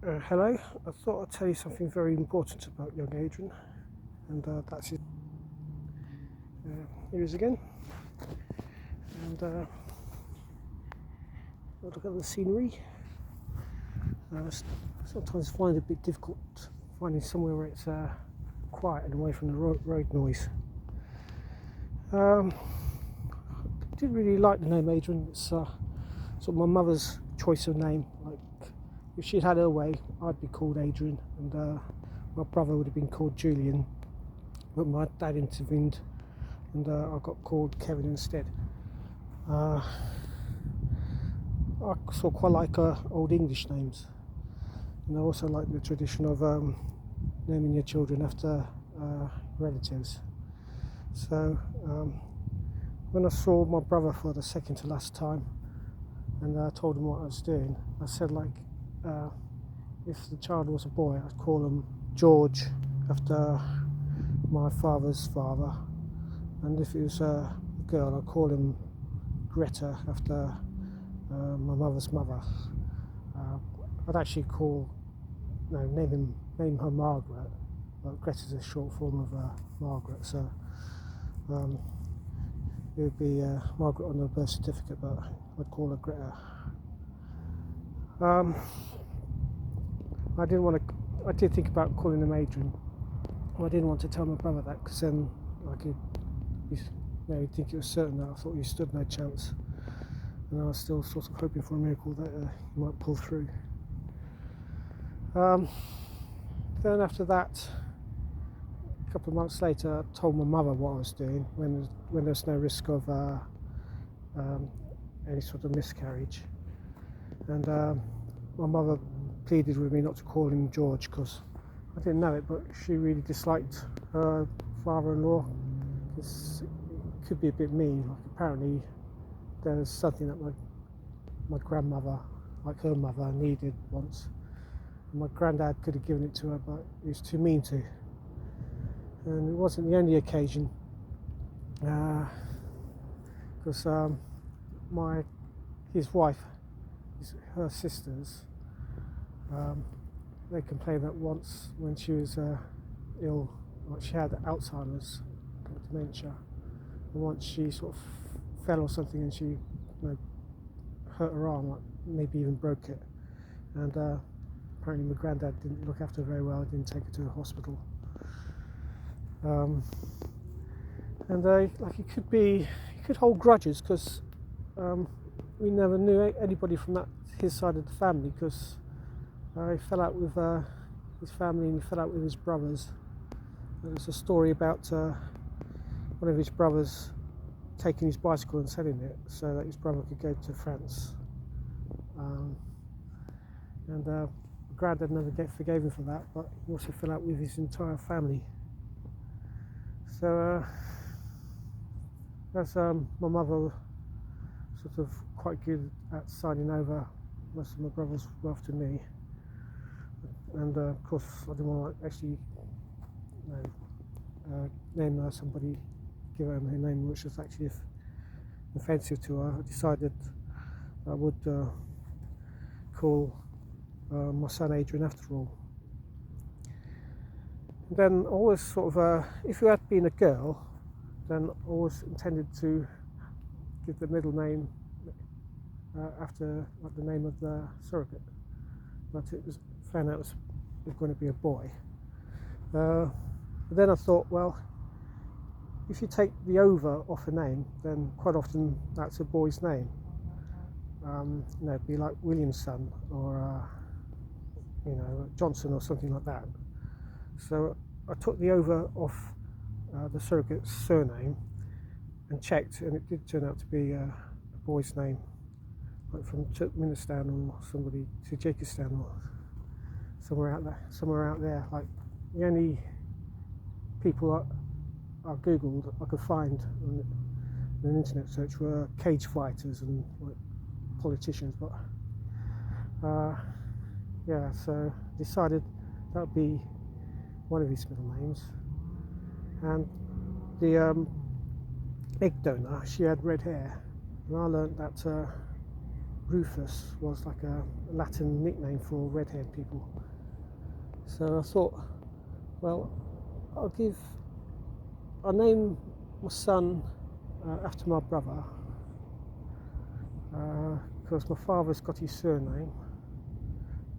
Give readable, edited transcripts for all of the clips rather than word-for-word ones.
Hello, I thought I'd tell you something very important about young Adrian, and that's it. Here he is again, and look at the scenery. Sometimes find it a bit difficult finding somewhere where it's quiet and away from the road noise. I didn't really like the name Adrian. It's sort of my mother's choice of name. Like, if she'd had her way, I'd be called Adrian, and my brother would have been called Julian, but my dad intervened, and I got called Kevin instead. I sort of quite like old English names, and I also like the tradition of naming your children after relatives. So when I saw my brother for the second to last time, and I told him what I was doing, I said, like, if the child was a boy, I'd call him George after my father's father, and if it was a girl, I'd call him Greta after my mother's mother. I'd actually name her Margaret, but Greta's a short form of Margaret, so it would be Margaret on the birth certificate, but I'd call her Greta. I did think about calling him Adrian. I didn't want to tell my brother that, because then he'd think it was certain that I thought he stood no chance, and I was still sort of hoping for a miracle that he might pull through. Then after that, a couple of months later, I told my mother what I was doing when there's no risk of any sort of miscarriage, and my mother pleaded with me not to call him George, because I didn't know it, but she really disliked her father-in-law. It could be a bit mean. Like, apparently there was something that my grandmother, like her mother, needed once, and my granddad could have given it to her, but he was too mean to. And it wasn't the only occasion, because his wife, her sisters, they complained that once when she was ill, like she had Alzheimer's, dementia, and once she sort of fell or something, and she hurt her arm, like maybe even broke it, and apparently my granddad didn't look after her very well, didn't take her to the hospital. And he could hold grudges, because we never knew anybody from his side of the family, because he fell out with his family, and he fell out with his brothers. There was a story about one of his brothers taking his bicycle and selling it so that his brother could go to France. And Granddad never forgave him for that, but he also fell out with his entire family. So that's my mother sort of quite good at signing over most of my brother's wealth to me, and of course I didn't want to actually name somebody, give her her name which was actually offensive to her. I decided I would call my son Adrian after all. And then always sort of, if you had been a girl, then always intended to give the middle name after the name of the surrogate, but it was found out it was going to be a boy. But then I thought, well, if you take the over off a name, then quite often that's a boy's name. It'd be like Williamson or Johnson or something like that. So I took the over off the surrogate's surname and checked, and it did turn out to be a boy's name, like from Turkmenistan or somebody, Tajikistan or somewhere out there. Like, the only people I googled I could find in an internet search were cage fighters and like politicians, but so decided that would be one of his middle names. And the egg donor, she had red hair, and I learnt that Rufus was like a Latin nickname for red-haired people. So I thought, well, I'll name my son after my brother, because my father's got his surname,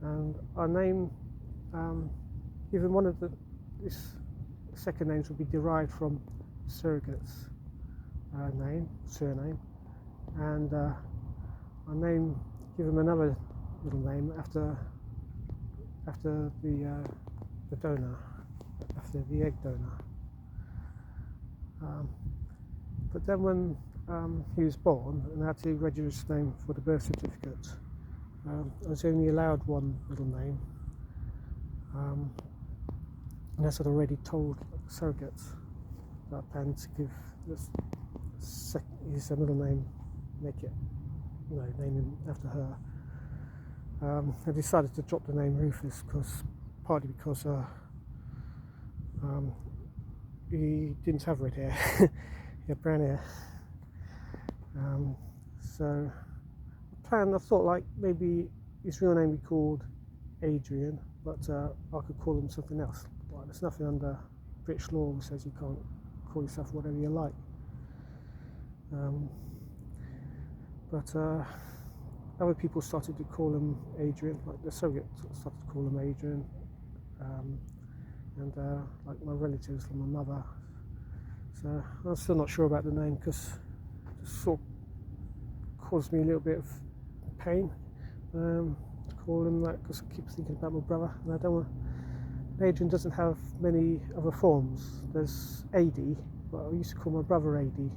and I name even one of this second names will be derived from surrogate's surname, and I give him another little name after the donor, after the egg donor. But then when he was born and I had to register his name for the birth certificate, I was only allowed one middle name, and as I'd already told the surrogate that I planned to give his middle name, make it, name him after her. I decided to drop the name Rufus partly because he didn't have red hair, he had brown hair. So I thought like maybe his real name would be called Adrian, but I could call him something else. Like, there's nothing under British law that says you can't call yourself whatever you like. But other people started to call him Adrian, like the surrogate started to call him Adrian, and like my relatives and my mother. So I'm still not sure about the name because it sort of caused me a little bit of pain to call him that, because I keep thinking about my brother, and I don't want. Adrian doesn't have many other forms. There's AD, but I used to call my brother AD.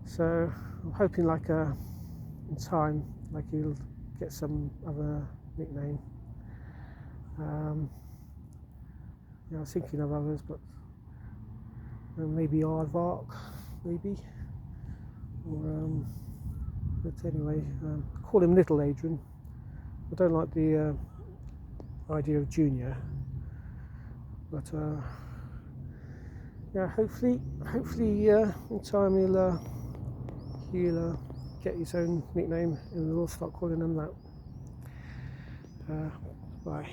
So I'm hoping like in time, like he'll get some other nickname. I was thinking of others, but maybe Aardvark, maybe. Or, but anyway, call him Little Adrian. I don't like the idea of Junior, but hopefully in time he'll get his own nickname and we'll start calling him that. Bye.